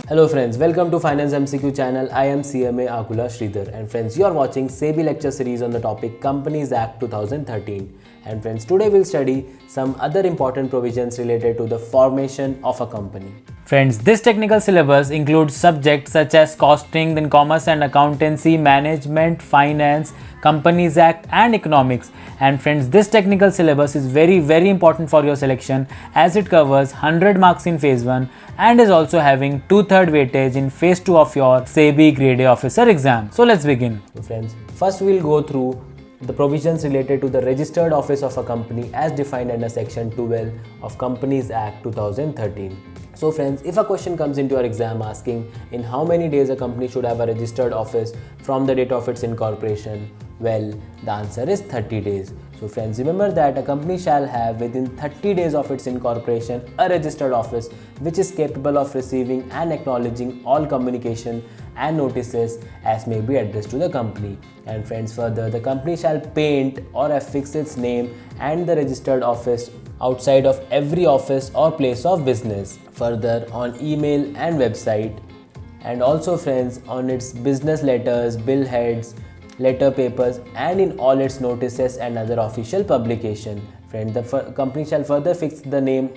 Hello friends, welcome to Finance MCQ channel. I am CMA Akula Sridhar, and friends, you are watching SEBI lecture series on the topic Companies Act 2013. And friends, today we'll study some other important provisions related to the formation of a company. Friends, this technical syllabus includes subjects such as costing, then commerce and accountancy, management, finance, Companies Act and economics. And friends, this technical syllabus is very important for your selection as it covers 100 marks in phase 1 and is also having 2/3 weightage in phase 2 of your SEBI Grade A officer exam. So let's begin. So friends, first we'll go through the provisions related to the registered office of a company as defined under section 12 of Companies Act 2013. So friends, if a question comes into your exam asking in how many days a company should have a registered office from the date of its incorporation, well, the answer is 30 days. So friends, remember that a company shall have within 30 days of its incorporation a registered office which is capable of receiving and acknowledging all communication and notices as may be addressed to the company. And friends, further, the company shall paint or affix its name and the registered office outside of every office or place of business. Further, on email and website, and also friends, on its business letters, bill heads, letter papers, and in all its notices and other official publication. Friend, the company shall further fix the name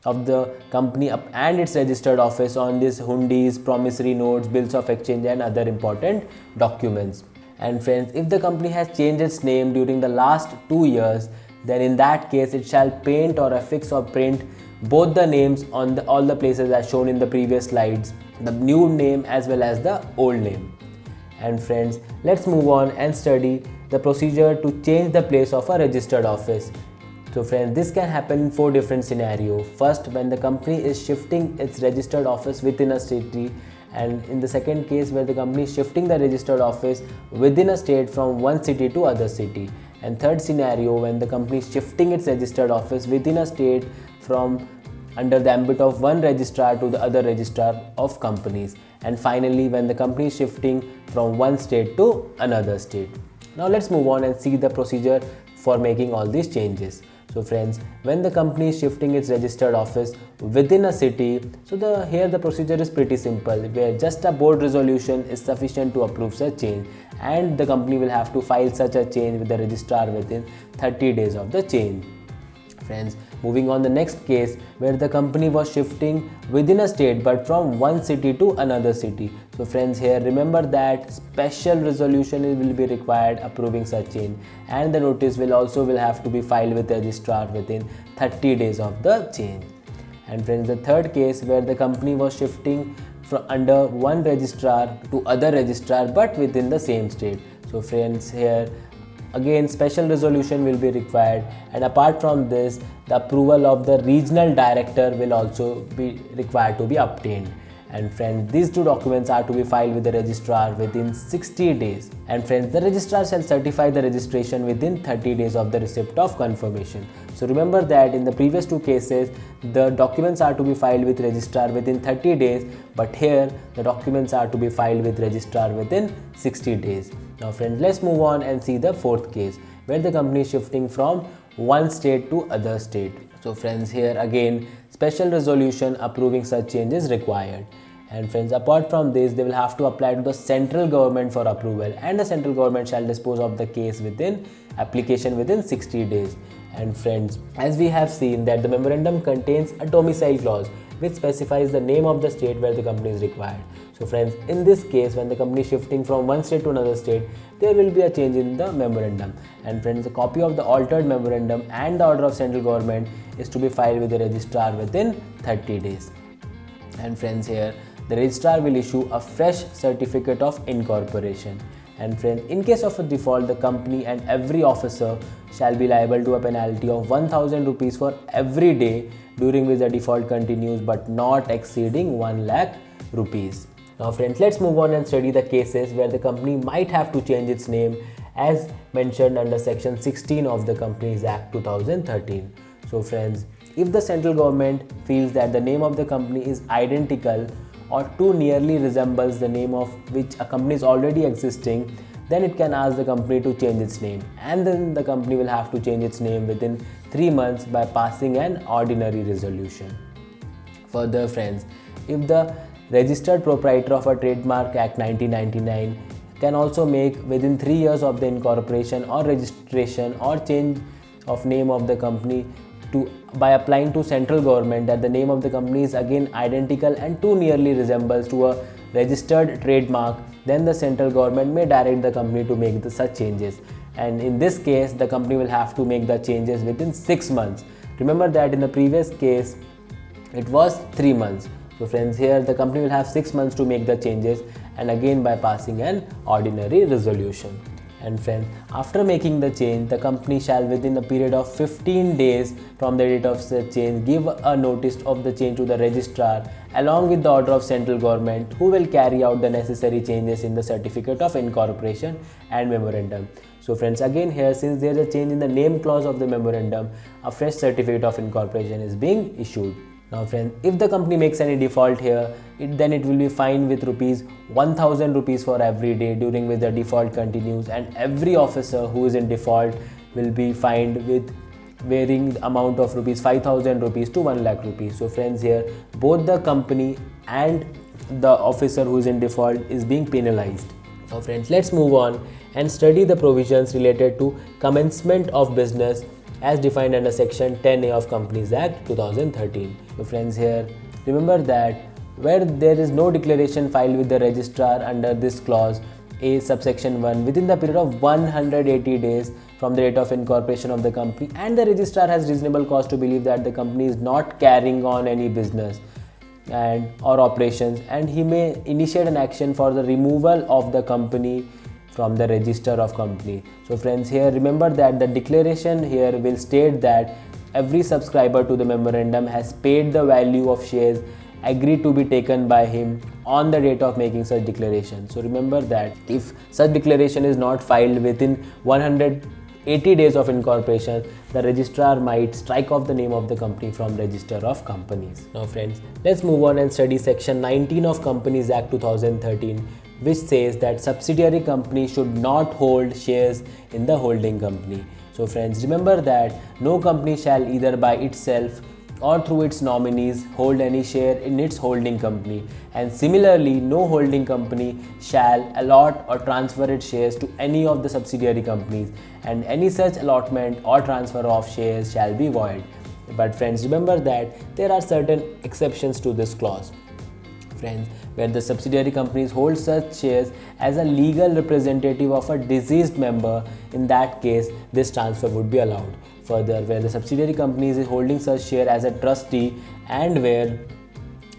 of the company up and its registered office on these hundis, promissory notes, bills of exchange and other important documents. And friends, if the company has changed its name during the last 2 years, then in that case it shall paint or affix or print both the names on all the places as shown in the previous slides, the new name as well as the old name. And friends, let's move on and study the procedure to change the place of a registered office. So friends, this can happen in 4 different scenarios. First, when the company is shifting its registered office within a city, and in the second case where the company is shifting the registered office within a state from one city to other city. And third scenario, when the company is shifting its registered office within a state from under the ambit of one registrar to the other registrar of companies. And finally, when the company is shifting from one state to another state. Now let's move on and see the procedure for making all these changes. So friends, when the company is shifting its registered office within a city, so here the procedure is pretty simple, where just a board resolution is sufficient to approve such change, and the company will have to file such a change with the registrar within 30 days of the change. Friends, moving on the next case where the company was shifting within a state but from one city to another city. So friends, here remember that special resolution will be required approving such change, and the notice will have to be filed with the registrar within 30 days of the change. And friends, the third case where the company was shifting from under one registrar to other registrar but within the same state. So friends, here again special resolution will be required, and apart from this, the approval of the regional director will also be required to be obtained. And friends, these 2 documents are to be filed with the registrar within 60 days. And friends, the registrar shall certify the registration within 30 days of the receipt of confirmation. So remember that in the previous 2 cases, the documents are to be filed with registrar within 30 days, but here the documents are to be filed with registrar within 60 days. Now friends, let's move on and see the 4th case where the company is shifting from one state to other state. So friends, here again special resolution approving such change is required. And friends, apart from this, they will have to apply to the central government for approval, and the central government shall dispose of the case within application within 60 days. And friends, as we have seen that the memorandum contains a domicile clause which specifies the name of the state where the company is required. So friends, in this case, when the company is shifting from one state to another state, there will be a change in the memorandum. And friends, a copy of the altered memorandum and the order of central government is to be filed with the registrar within 30 days. And friends, here the registrar will issue a fresh certificate of incorporation. And friends, in case of a default, the company and every officer shall be liable to a penalty of 1000 rupees for every day during which the default continues, but not exceeding 1 lakh rupees. Now friends, let's move on and study the cases where the company might have to change its name as mentioned under section 16 of the Companies Act 2013. So friends, if the central government feels that the name of the company is identical or too nearly resembles the name of which a company is already existing, then it can ask the company to change its name, and then the company will have to change its name within 3 months by passing an ordinary resolution. Further friends, if the registered proprietor of a trademark Act 1999 can also make within 3 years of the incorporation or registration or change of name of the company by applying to central government that the name of the company is again identical and too nearly resembles to a registered trademark, then the central government may direct the company to make such changes, and in this case the company will have to make the changes within 6 months. Remember that in the previous case it was 3 months. So friends, here the company will have 6 months to make the changes, and again by passing an ordinary resolution. And friends, after making the change, the company shall within a period of 15 days from the date of such change give a notice of the change to the registrar along with the order of central government, who will carry out the necessary changes in the certificate of incorporation and memorandum. So friends, again here, since there is a change in the name clause of the memorandum, a fresh certificate of incorporation is being issued. Now friends, if the company makes any default here, then it will be fined with ₹1,000 for every day during which the default continues, and every officer who is in default will be fined with varying amount of ₹5,000 to ₹1,00,000. So friends, here both the company and the officer who is in default is being penalized. Now friends, let's move on and study the provisions related to commencement of business as defined under section 10A of Companies Act 2013. So friends, here remember that where there is no declaration filed with the registrar under this clause A subsection 1 within the period of 180 days from the date of incorporation of the company, and the registrar has reasonable cause to believe that the company is not carrying on any business or operations, and he may initiate an action for the removal of the company from the register of company. So friends, here remember that the declaration here will state that every subscriber to the memorandum has paid the value of shares agreed to be taken by him on the date of making such declaration. So remember that if such declaration is not filed within 180 days of incorporation, the registrar might strike off the name of the company from register of companies. Now friends, let's move on and study section 19 of Companies Act 2013, which says that subsidiary company should not hold shares in the holding company. So friends, remember that no company shall either by itself or through its nominees hold any share in its holding company, and similarly no holding company shall allot or transfer its shares to any of the subsidiary companies, and any such allotment or transfer of shares shall be void. But friends, remember that there are certain exceptions to this clause. Friends, where the subsidiary companies hold such shares as a legal representative of a deceased member, in that case this transfer would be allowed. Further, where the subsidiary company is holding such share as a trustee, and where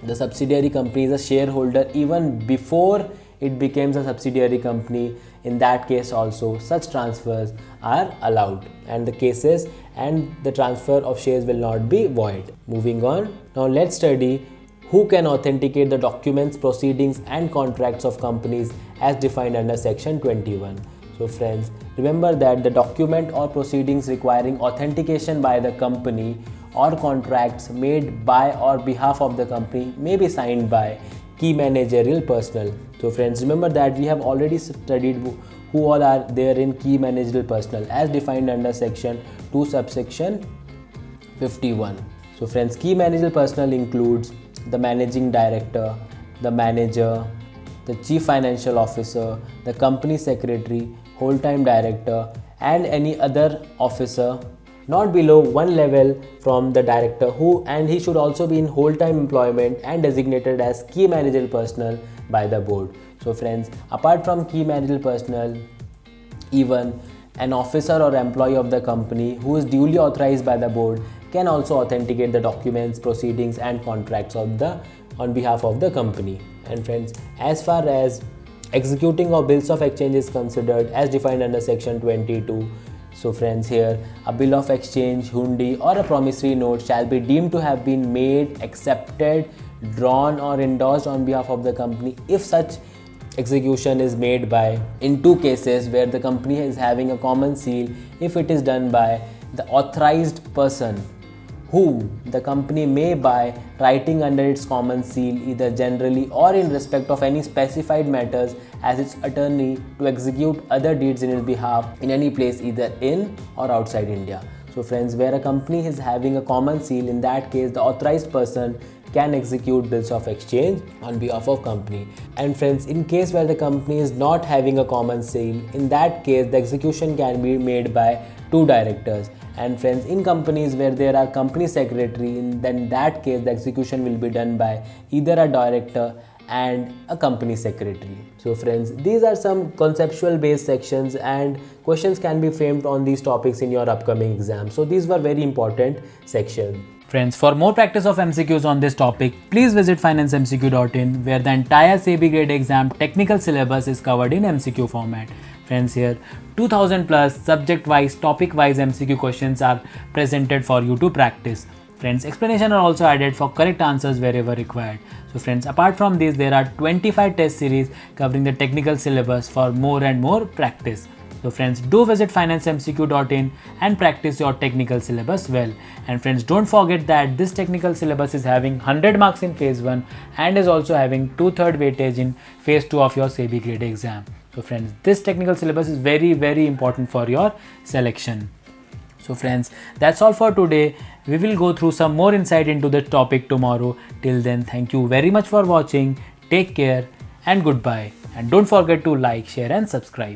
the subsidiary company is a shareholder even before it becomes a subsidiary company, in that case also such transfers are allowed, and the cases and the transfer of shares will not be void. Moving on, now let's study who can authenticate the documents, proceedings and contracts of companies as defined under section 21. So friends, remember that the document or proceedings requiring authentication by the company or contracts made by or behalf of the company may be signed by key managerial personnel. So friends, remember that we have already studied who all are there in key managerial personnel as defined under section 2 subsection 51. So friends, key managerial personnel includes the managing director, the manager, the chief financial officer, the company secretary, whole-time director and any other officer not below one level from the director, and he should also be in whole-time employment and designated as key managerial personnel by the board. So friends, apart from key managerial personnel, even an officer or employee of the company who is duly authorized by the board can also authenticate the documents, proceedings and contracts on behalf of the company. And friends, as far as executing of bills of exchange is considered as defined under section 22, so friends, here a bill of exchange, hundi or a promissory note shall be deemed to have been made, accepted, drawn or endorsed on behalf of the company if such execution is made by, in two cases, where the company is having a common seal, if it is done by the authorized person whom the company may by writing under its common seal either generally or in respect of any specified matters as its attorney to execute other deeds in its behalf in any place either in or outside India. So friends, where a company is having a common seal, in that case the authorized person can execute bills of exchange on behalf of company. And friends, in case where the company is not having a common sale, in that case the execution can be made by two directors. And friends, in companies where there are company secretary, then that case the execution will be done by either a director and a company secretary. So friends, these are some conceptual based sections and questions can be framed on these topics in your upcoming exam. So these were very important sections. Friends, for more practice of MCQs on this topic, please visit financemcq.in, where the entire SEBI grade exam technical syllabus is covered in MCQ format. Friends, here 2000 plus subject wise, topic wise MCQ questions are presented for you to practice. Friends, explanation are also added for correct answers wherever required. So friends, apart from this, there are 25 test series covering the technical syllabus for more and more practice. So friends, do visit financemcq.in and practice your technical syllabus well. And friends, don't forget that this technical syllabus is having 100 marks in phase 1 and is also having 2/3 weightage in phase 2 of your SEBI grade exam. So friends, this technical syllabus is very important for your selection. So friends, that's all for today. We will go through some more insight into the topic tomorrow. Till then, thank you very much for watching. Take care and goodbye. And don't forget to like, share and subscribe.